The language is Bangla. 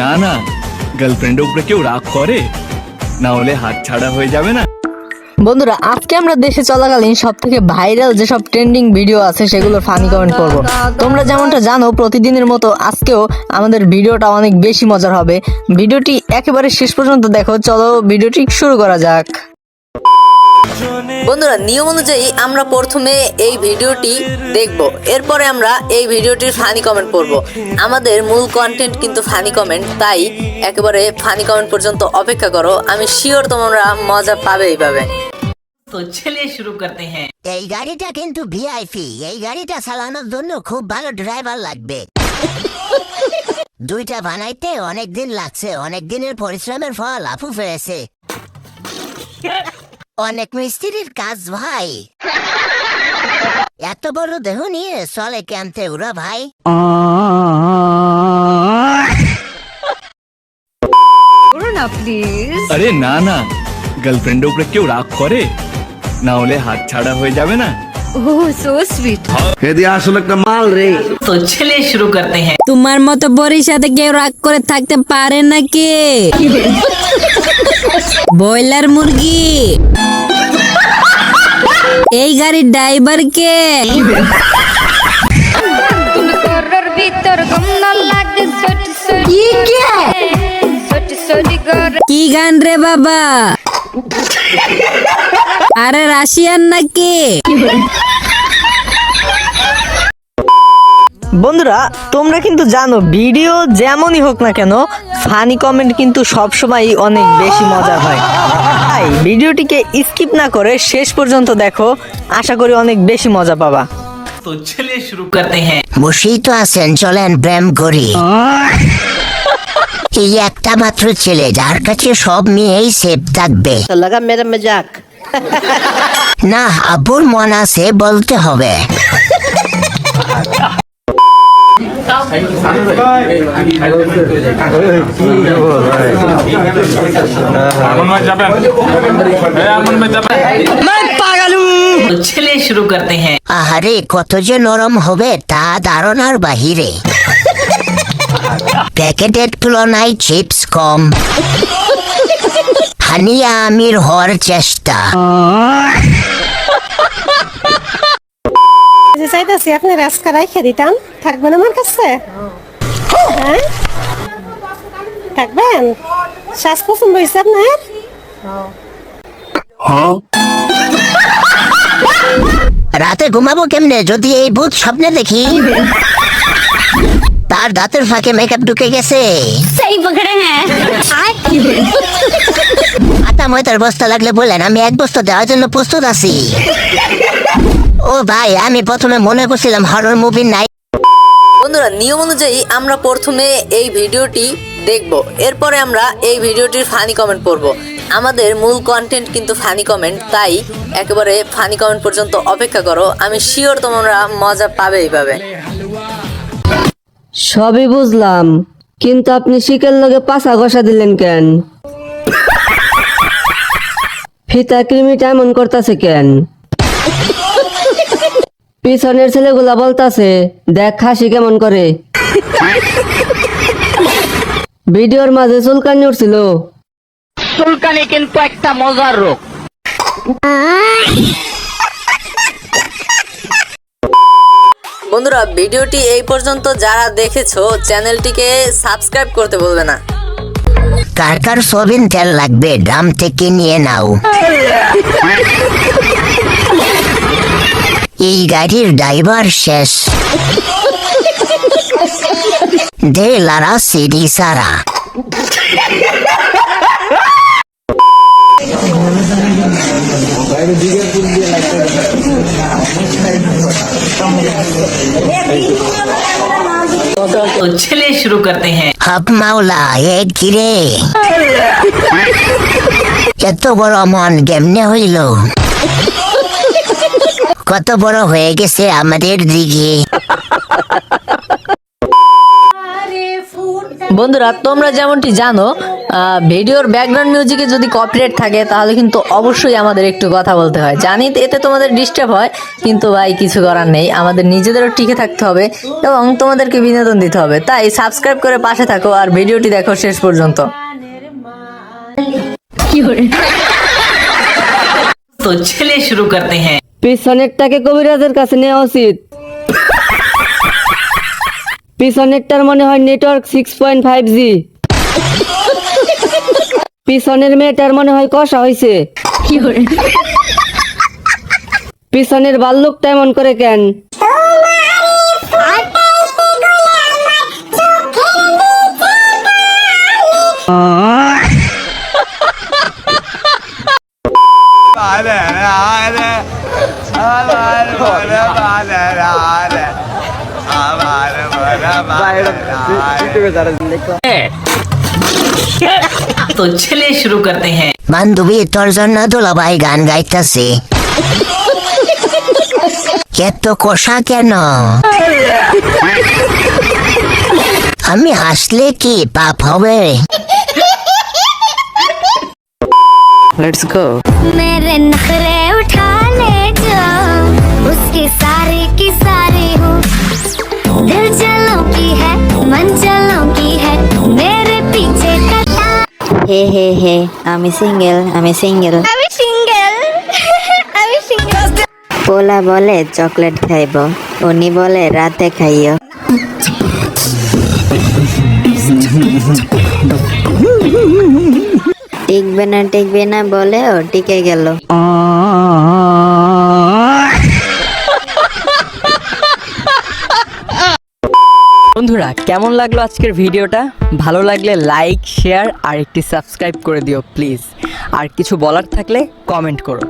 না না, গার্লফ্রেন্ডের উপরে কেউ রাগ করে না, হলে হাত ছাড়া হয়ে যাবে না। বন্ধুরা, আজকে আমরা দেশে চলাকালীন সব থেকে ভাইরাল যেসব ট্রেন্ডিং ভিডিও আছে সেগুলোর ফানি কমেন্ট করব। তোমরা যেমনটা জানো, প্রতিদিনের মতো আজকেও আমাদের ভিডিওটা অনেক বেশি মজার হবে। ভিডিওটি একেবারে শেষ পর্যন্ত দেখো। চলো ভিডিওটি শুরু করা যাক। বন্ধুরা, নিয়ম অনুযায়ী আমরা প্রথমে এই ভিডিওটি দেখব, এরপরে আমরা এই ভিডিওটির ফানি কমেন্ট পড়ব। আমাদের মূল কন্টেন্ট কিন্তু ফানি কমেন্ট, তাই একেবারে ফানি কমেন্ট পর্যন্ত অপেক্ষা করো। আমি শিওর তোমরা মজা পাবেই পাবে। তো চলিয়ে শুরু করতে হ্যাঁ। এই গাড়িটা কিন্তু ভিআইপি। এই গাড়িটা চালানোর জন্য খুব ভালো ড্রাইভার লাগবে। দুইটা বানাইতে অনেক দিন লাগছে, অনেক দিনের পরিশ্রমের ফল আপু ফেরেছে। অনেক মিস্ত্রির কাজ ভাই। এত বড় দেহ নিয়ে চলে ক্যাম্পে ওরা ভাই। আরে না না, গার্লফ্রেন্ডের উপরে কেউ রাগ করে না, হলে হাত ছাড়া হয়ে যাবে না। আসলে একটা মাল রে। তো চলিয়ে শুরু করতে হ্যাঁ। তোমার মতো বরির সাথে কেউ রাগ করে থাকতে পারে নাকি? ব্রয়লার মুরগি, এই গাড়ির ড্রাইভার কে? কি গান রে বাবা? আরে রাশিয়ান নাকি? বন্ধুরা, তোমরা কিন্তু জানো ভিডিও যেমনই হোক না কেন, ফানি কমেন্ট কিন্তু সবসময় অনেক বেশি মজার হয়। তাই ভিডিওটিকে স্কিপ না করে শেষ পর্যন্ত দেখো, আশা করি অনেক বেশি মজা পাবা। তো চলিয়ে শুরু করতে হ্যাঁ। বসেই তো আছেন, চলেন ব্যায়াম করি। এই একটা মাত্র ছেলে, যার কাছে সব মেয়েই সেফ থাকবে। লাগা মেরা মজাক। না, আব্বুর মন আছে বলতে হবে। তো চলিয়ে শুরু করতে হ্যাঁ। আহারে, কত যে নরম হবে তা ধারণার বাহিরে। প্যাকেটের তুলনায় চিপস কম। হানিয়া আমির হওয়ার চেষ্টা। চাইতেছি আপনি রাস্কা রাইখে দিতাম, থাকবেন আমার কাছে? হ্যাঁ, থাকবেন? শ্বাস পছন্দ হয়েছে আপনার? রাতে ঘুমাবো কেমনে যদি এই ভূত স্বপ্নে দেখি? তার দাঁতের ফাঁকে মেকআপ ঢুকে গেছে। আটা ময়দার বস্তা লাগলে বলেন, আমি এক বস্তা দেওয়ার জন্য প্রস্তুত আছি। ও ভাই, আমি প্রথমে মনে করছিলাম হরর মুভি নাই। বন্ধুরা, নিয়ম অনুযায়ী আমরা প্রথমে এই ভিডিওটি দেখব, এরপরে আমরা এই ভিডিওটির ফানি কমেন্ট পড়ব। আমাদের মূল কন্টেন্ট কিন্তু ফানি কমেন্ট, তাই একেবারে ফানি কমেন্ট পর্যন্ত অপেক্ষা করো। আমি শিওর তোমরা মজা পাবেই পাবে। সবই বুঝলাম, কিন্তু আপনি শিকের লগে পাছা ঘষা দিলেন কেন? ফিতা কৃমিটা এমন করতেছে কেন? পিছনের ছেলেগুলা বলতাছে দেখ খাসি কেমন করে। ভিডিওর মাঝে চুলকানি উঠছিল। চুলকানি কিন্তু একটা মজার রোগ। বন্ধুরা, ভিডিওটি এই পর্যন্ত যারা দেখেছো, চ্যানেলটিকে সাবস্ক্রাইব করতে বলবে না। কার কার সবিন তেল লাগবে ড্রাম থেকে নিয়ে নাও। এই গাড়ির ড্রাইভার শেষ। দে লারা সিডি সারা। तो चलिए शुरू करते हैं। হক মাওলা, এ কিরে এত বড় মন কেমনে হইল? কত বড় হয়ে গেছে আমাদের দিকে। বন্ধুরা তোমরা যেমনটি জানো ভিডিওর ব্যাকগ্রাউন্ড মিউজিকে যদি কপিরাইট থাকে তাহলে কিন্তু অবশ্যই আমাদের একটু কথা বলতে হয়। জানি এতে তোমাদের ডিস্টার্ব হয়, কিন্তু ভাই কিছু করার নেই, আমাদের নিজেদেরও টিকে থাকতে হবে এবং তোমাদেরকে বিনোদন দিতে হবে। তাই সাবস্ক্রাইব করে পাশে থাকো আর ভিডিওটি দেখো শেষ পর্যন্ত। तो चलिए शुरू करते हैं। পিছনেরটাকে কবিরাজের কাছে নেওয়া উচিত। পিছনেরটার মনে হয় নেটওয়ার্ক 6.5G। পিছনের মেয়েটার মনে হয় কষা হয়েছে। পিছনের বাল্যকটা এমন করে কেন? तो चलिए शुरू करते हैं। বান্ধবী তোর জন্য দুলাভাই গান গাইতেছে। এত কষা কেন? আমি হাসলে কি পাপ হবে? मेरे नखरे उठा ले जाओ, उसकी सारी की सारी हूँ। दिल जलों की है, मन जलों की है, मेरे पीछे कटा। হে হে হে আমি সিঙ্গেল আমি সিঙ্গেল আমি সিঙ্গেল। পোলা বলে চকলেট খাইব, উনি বলে রাতে খাইও। টিকবে না বলেও টিকে গেল। বন্ধুরা কেমন লাগলো আজকের ভিডিওটা? ভালো লাগলে লাইক, শেয়ার আর একটি সাবস্ক্রাইব করে দিও প্লিজ। আর কিছু বলার থাকলে কমেন্ট করো।